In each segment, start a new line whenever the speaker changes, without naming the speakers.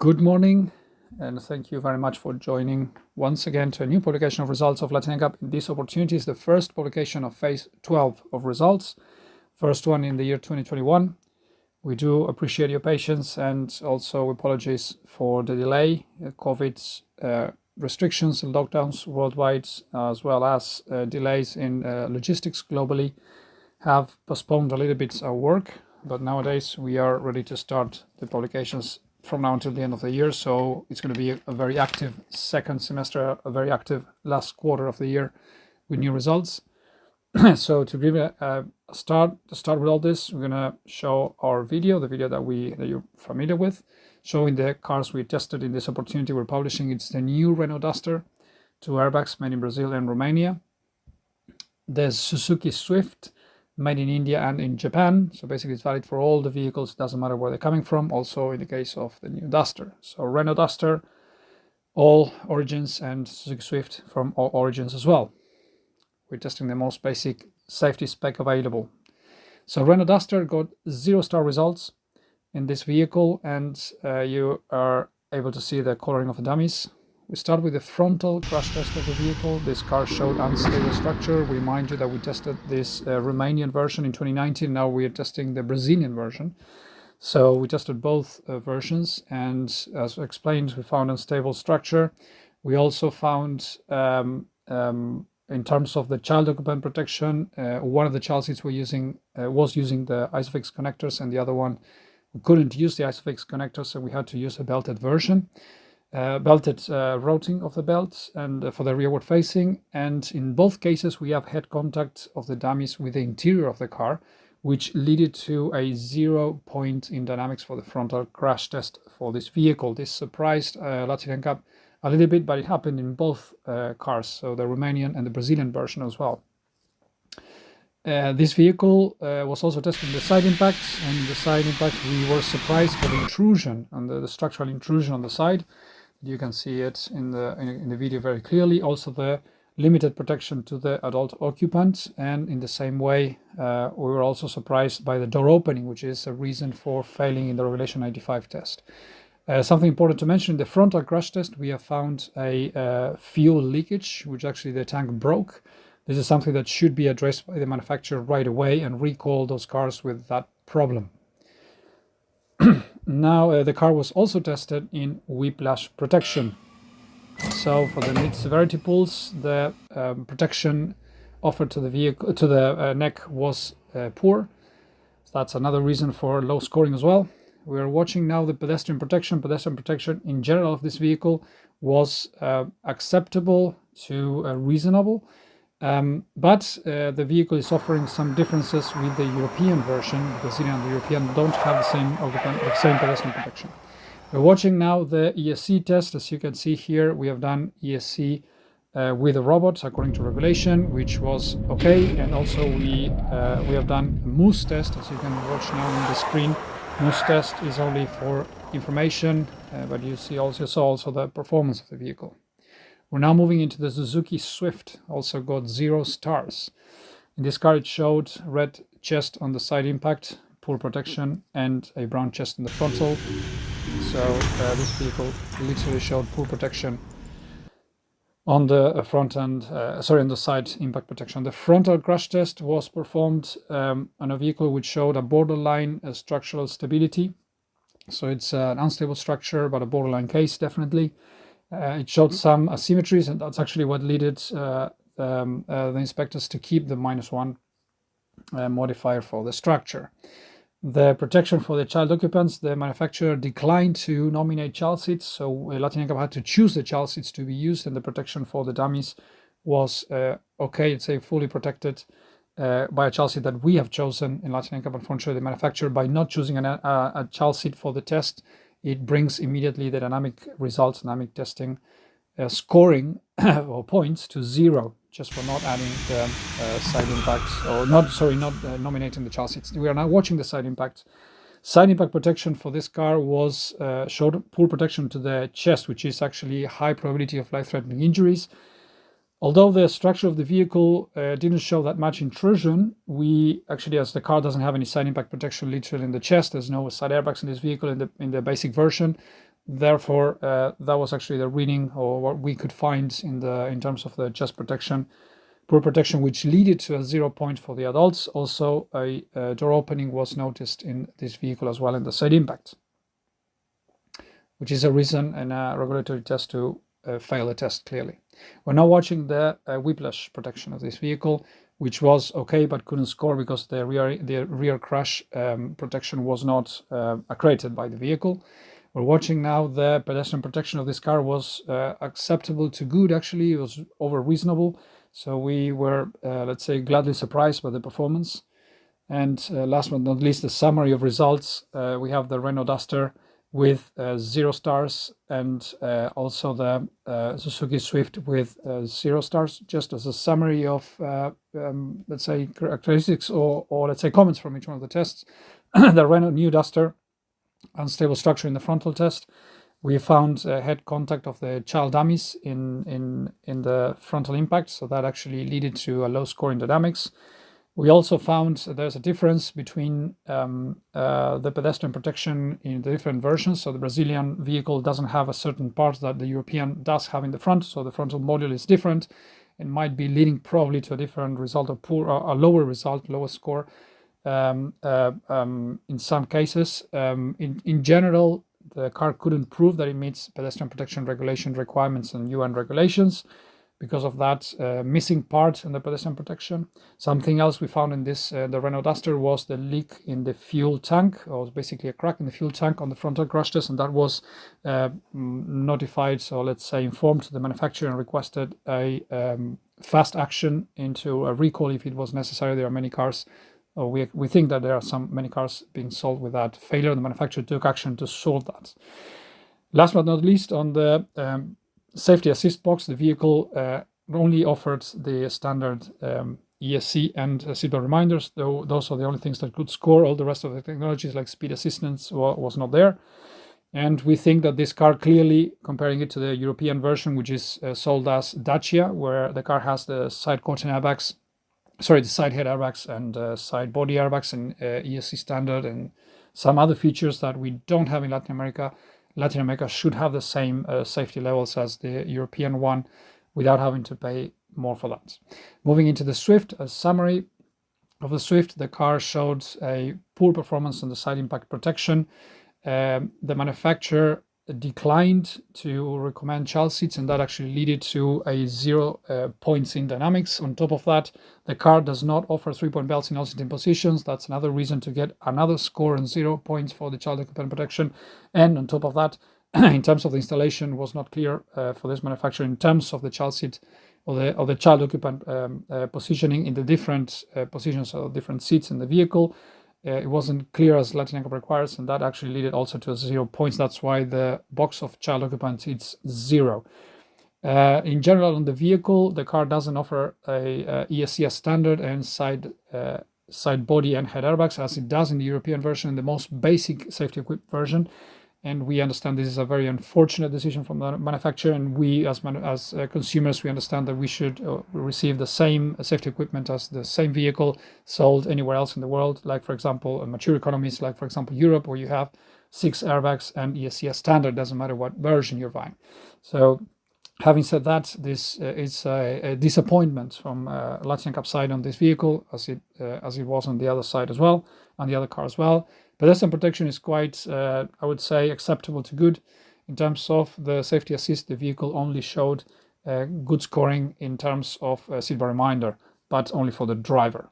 Good morning, and thank you very much for joining once again to a new publication of results of Latin NCAP. This opportunity is the first publication of phase 12 of results, first one in the year 2021. We do appreciate your patience and also apologies for the delay. COVID restrictions and lockdowns worldwide, as well as delays in logistics globally, have postponed a little bit our work, but nowadays we are ready to start the publications from now until the end of the year. So it's going to be a very active second semester, a very active last quarter of the year with new results. So to give a start with all this, we're going to show our video, the video that you're familiar with, showing the cars we tested in this opportunity we're publishing. It's the new Renault Duster, 2 airbags made in Brazil and Romania. There's Suzuki Swift, made in India and in Japan. So basically it's valid for all the vehicles, doesn't matter where they're coming from, also in the case of the new Duster. So Renault Duster, all origins, and Suzuki Swift from all origins as well. We're testing the most basic safety spec available. So Renault Duster got 0-star results in this vehicle, and you are able to see the coloring of the dummies. We start with the frontal crash test of the vehicle. This car showed unstable structure. We remind you that we tested this Romanian version in 2019. Now we are testing the Brazilian version. So we tested both versions, and as explained, we found unstable structure. We also found, in terms of the child occupant protection, one of the child seats was using the ISOFIX connectors, and the other one we couldn't use the ISOFIX connectors, so we had to use a belted version. Belted routing of the belts and for the rearward facing, and in both cases we have head contact of the dummies with the interior of the car, which led to a 0 point in dynamics for the frontal crash test for this vehicle. This surprised Latin NCAP a little bit, but it happened in both cars, so the Romanian and the Brazilian version as well. This vehicle was also testing the side impact, and in the side impact we were surprised by the intrusion, and the structural intrusion on the side. You can see it in the video very clearly. Also the limited protection to the adult occupant, and in the same way we were also surprised by the door opening, which is a reason for failing in the Regulation 95 test. Something important to mention, in the frontal crash test we have found a fuel leakage, which actually the tank broke. This is something that should be addressed by the manufacturer right away and recall those cars with that problem. Now the car was also tested in whiplash protection. So for the mid-severity pulls, the protection offered to the vehicle, to the neck, was poor. So that's another reason for low scoring as well. We are watching now the pedestrian protection. Pedestrian protection in general of this vehicle was acceptable to reasonable. But the vehicle is offering some differences with the European version. The Brazilian and the European don't have the same pedestrian protection. We're watching now the ESC test. As you can see here, we have done ESC with a robot according to regulation, which was okay. And also we have done a Moose test, as you can watch now on the screen. Moose test is only for information, but you saw also the performance of the vehicle. We're now moving into the Suzuki Swift, also got 0 stars. In this car it showed red chest on the side impact, poor protection, and a brown chest in the frontal. So this vehicle literally showed poor protection on the front end, on the side impact protection. The frontal crash test was performed on a vehicle which showed a borderline structural stability. So it's an unstable structure, but a borderline case definitely. It showed some asymmetries, and that's actually what led the inspectors to keep the -1 modifier for the structure. The protection for the child occupants, the manufacturer declined to nominate child seats, so Latin NCAP had to choose the child seats to be used, and the protection for the dummies was okay. It's a fully protected by a child seat that we have chosen in Latin NCAP. Unfortunately, the manufacturer, by not choosing a child seat for the test, it brings immediately the dynamic results, dynamic testing scoring or points to 0, just for not adding the side impact, or not nominating the child seats. We are now watching the side impact. Side impact protection for this car was showed poor protection to the chest, which is actually high probability of life-threatening injuries. Although the structure of the vehicle didn't show that much intrusion, we actually, as the car doesn't have any side impact protection literally in the chest, there's no side airbags in this vehicle in the basic version, therefore, that was actually the reading, or what we could find in terms of the chest protection, poor protection, which led to a 0 point for the adults. Also, a door opening was noticed in this vehicle as well in the side impact, which is a reason in a regulatory test to fail the test clearly. We're now watching the whiplash protection of this vehicle, which was okay but couldn't score because the rear crash protection was not accredited by the vehicle. We're watching now the pedestrian protection of this car was acceptable to good. Actually, it was over reasonable. So we were, let's say, gladly surprised by the performance. And last but not least, the summary of results. We have the Renault Duster with 0 stars, and also the Suzuki Swift with 0 stars, just as a summary of, let's say, characteristics or let's say comments from each one of the tests. The Renault New Duster, unstable structure in the frontal test. We found head contact of the child dummies in the frontal impact, so that actually led to a low score in dynamics. We also found there's a difference between the pedestrian protection in the different versions. So the Brazilian vehicle doesn't have a certain part that the European does have in the front, so the frontal module is different. It might be leading probably to a different result, a lower result, lower score in some cases. In general, the car couldn't prove that it meets pedestrian protection regulation requirements and UN regulations. Because of that missing part in the pedestrian protection. Something else we found in this, the Renault Duster, was the leak in the fuel tank, or basically a crack in the fuel tank on the frontal crash test, and that was notified, so let's say informed to the manufacturer and requested a fast action into a recall if it was necessary. There are many cars, or we think that there are many cars being sold with that failure. The manufacturer took action to solve that. Last but not least, on the safety assist box, the vehicle only offered the standard ESC and seatbelt reminders, though those are the only things that could score. All the rest of the technologies like speed assistance was not there. And we think that this car, clearly comparing it to the European version, which is sold as Dacia, where the car has the side curtain airbags, the side head airbags and side body airbags and ESC standard and some other features that we don't have in Latin America. Latin America should have the same safety levels as the European one without having to pay more for that. Moving into the Swift, a summary of the Swift, the car showed a poor performance on the side impact protection. The manufacturer declined to recommend child seats, and that actually led to a 0 points in dynamics. On top of that, the car does not offer 3-point belts in all sitting positions. That's another reason to get another score and 0 points for the child occupant protection. And on top of that, in terms of the installation, was not clear for this manufacturer in terms of the child seat or the child occupant positioning in the different positions or different seats in the vehicle. It wasn't clear as Latin NCAP requires, and that actually led also to 0 points. That's why the box of child occupants is 0. In general, on the vehicle, the car doesn't offer a ESC standard and side body and head airbags as it does in the European version, the most basic safety equipped version. And we understand this is a very unfortunate decision from the manufacturer, and we as consumers, we understand that we should receive the same safety equipment as the same vehicle sold anywhere else in the world, like for example mature economies, like for example Europe, where you have 6 airbags and ESC standard, doesn't matter what version you're buying. So having said that, this is a disappointment from Latin NCAP side on this vehicle, as it was on the other side as well, on the other car as well. Pedestrian protection is quite, I would say, acceptable to good. In terms of the safety assist, the vehicle only showed good scoring in terms of seatbelt reminder, but only for the driver.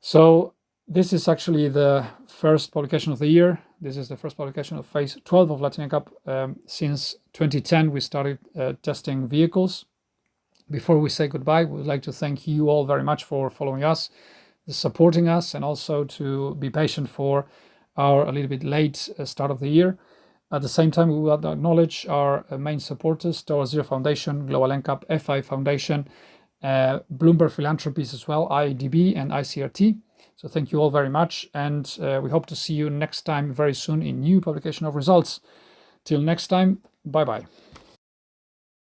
So this is actually the first publication of the year. This is the first publication of phase 12 of Latin NCAP. Since 2010, we started testing vehicles. Before we say goodbye, we would like to thank you all very much for following us, supporting us, and also to be patient for our a little bit late start of the year. At the same time, we will acknowledge our main supporters, Tower Zero Foundation, Global NCAP, FI Foundation, Bloomberg Philanthropies as well, IDB and ICRT. So thank you all very much, and we hope to see you next time very soon in new publication of results. Till next time, bye-bye.